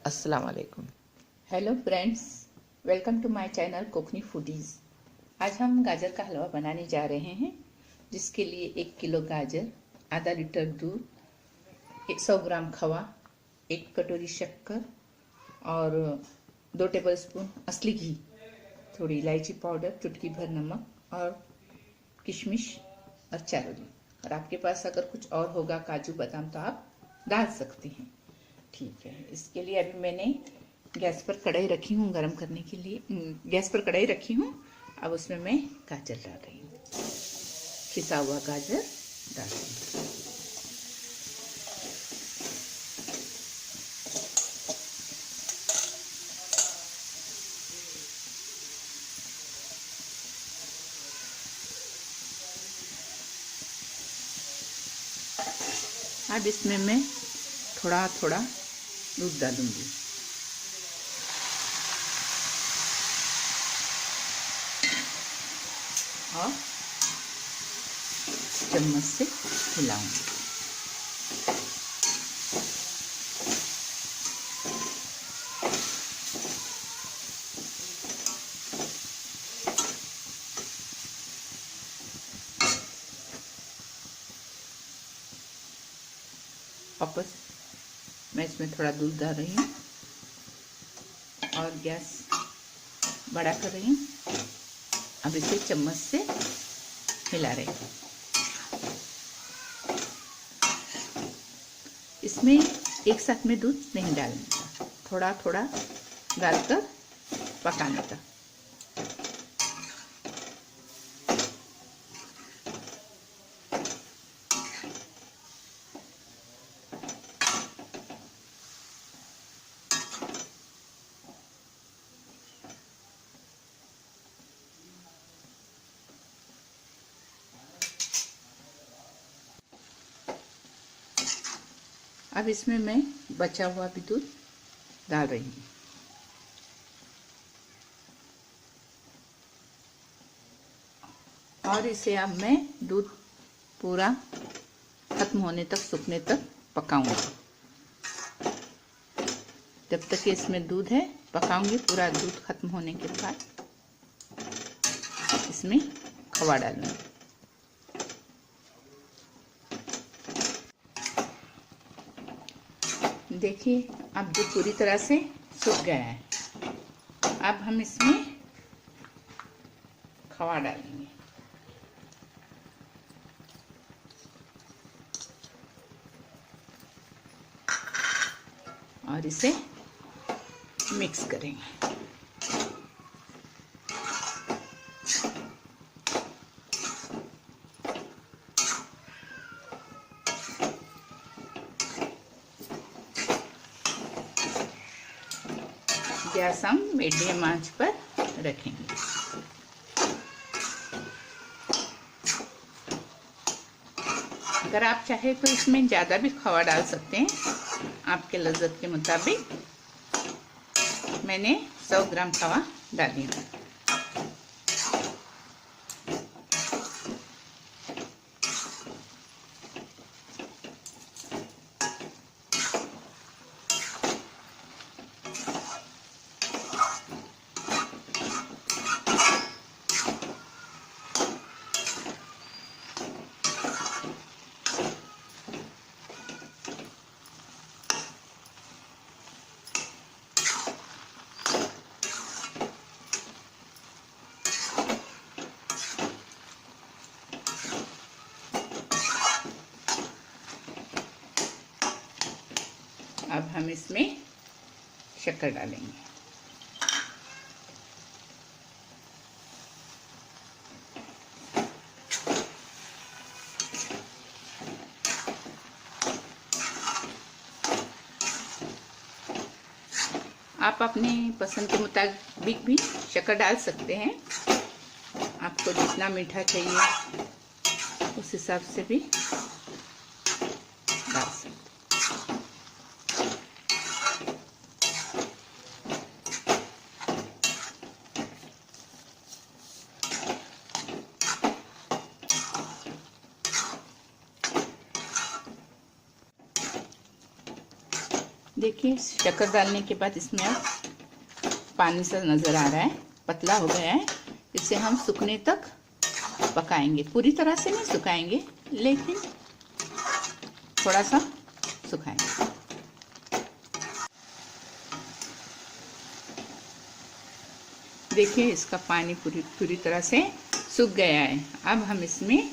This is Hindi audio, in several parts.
अस्सलाम वालेकुम। Hello friends, welcome to my channel Kokni Foodies. आज हम गाजर का हलवा बनाने जा रहे हैं, जिसके लिए 1 किलो गाजर, आधा लीटर दूध, 100 ग्राम खवा, 1 कटोरी शक्कर और 2 टेबलस्पून असली घी, थोड़ी इलायची पाउडर, चुटकी भर नमक और किशमिश और चारोली। और आपके पास अगर कुछ और होगा, काजू बादाम, तो आप डाल सकते हैं। ठीक है, इसके लिए अभी मैंने गैस पर कढ़ाई रखी हूँ गरम करने के लिए। गैस पर कढ़ाई रखी हूँ। अब उसमें मैं गाजर डाल रही हूँ, खिसा हुआ गाजर डाल रही हूँ। अब इसमें मैं थोड़ा थोड़ा दूध डालूंगी। और चम्मच से हिलाऊंगी। वापस मैं इसमें थोड़ा दूध डाल रही हूँ और गैस बड़ा कर रही हूँ। अब इसे चम्मच से हिला रही हूँ। इसमें एक साथ में दूध नहीं डालने का, थोड़ा थोड़ा डालकर पकाने का। अब इसमें मैं बचा हुआ भी दूध डाल रही हूँ। और इसे अब मैं दूध पूरा खत्म होने तक, सूखने तक पकाऊंगी। जब तक इसमें दूध है पकाऊंगी। पूरा दूध खत्म होने के बाद इसमें खवा डालूंगी। देखिए, अब दूध पूरी तरह से सूख गया है। अब हम इसमें खवा डालेंगे। और इसे मिक्स करेंगे। गैस हम मीडियम आंच पर रखेंगे। अगर आप चाहे तो इसमें ज़्यादा भी खवा डाल सकते हैं, आपके लज्जत के मुताबिक। मैंने 100 ग्राम खवा डाली है। अब हम इसमें शक्कर डालेंगे। आप अपने पसंद के मुताबिक भी शक्कर डाल सकते हैं। आपको जितना मीठा चाहिए उस हिसाब से भी डाल सकते हैं। देखिए शक्कर डालने के बाद इसमें अब पानी सा नज़र आ रहा है, पतला हो गया है। इसे हम सूखने तक पकाएंगे, पूरी तरह से नहीं सुखाएंगे लेकिन थोड़ा सा सुखाएंगे। देखिए इसका पानी पूरी तरह से सूख गया है। अब हम इसमें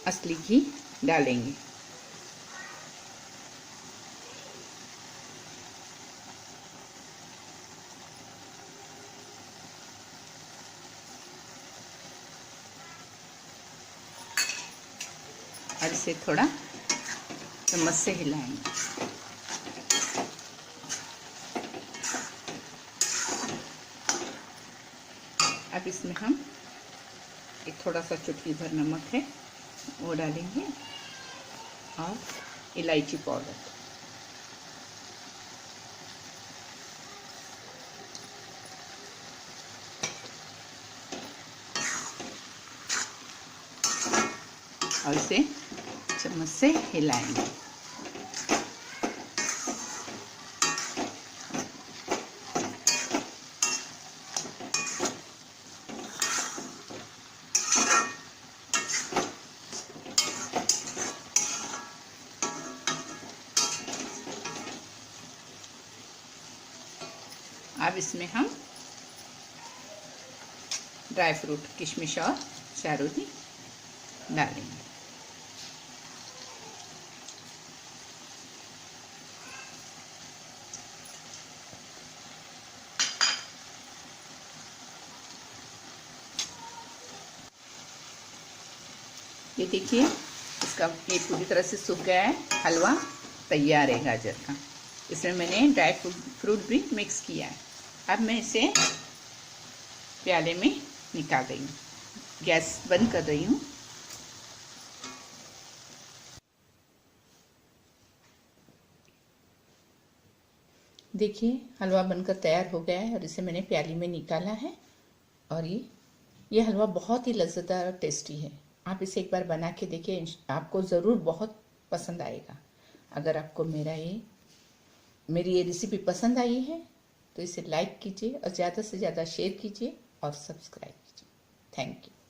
असली घी डालेंगे। और इसे थोड़ा चम्मच से हिलाएंगे। अब इसमें हम एक थोड़ा सा चुटकी भर नमक है वो डालेंगे और इलायची पाउडर। और इसे चम्मच से हिलाएंगे। अब इसमें हम ड्राई फ्रूट किशमिश और चारोली डालेंगे। ये देखिए इसका ये पूरी तरह से सूख गया है, हलवा तैयार है गाजर का। इसमें मैंने ड्राई फ्रूट भी मिक्स किया है। अब मैं इसे प्याले में निकाल रही हूँ, गैस बंद कर रही हूँ। देखिए हलवा बनकर तैयार हो गया है और इसे मैंने प्याली में निकाला है। और ये हलवा बहुत ही लज्जतदार और टेस्टी है। आप इसे एक बार बना के देखिए, आपको ज़रूर बहुत पसंद आएगा। अगर आपको मेरी ये रेसिपी पसंद आई है तो इसे लाइक कीजिए और ज़्यादा से ज़्यादा शेयर कीजिए और सब्सक्राइब कीजिए। Thank you.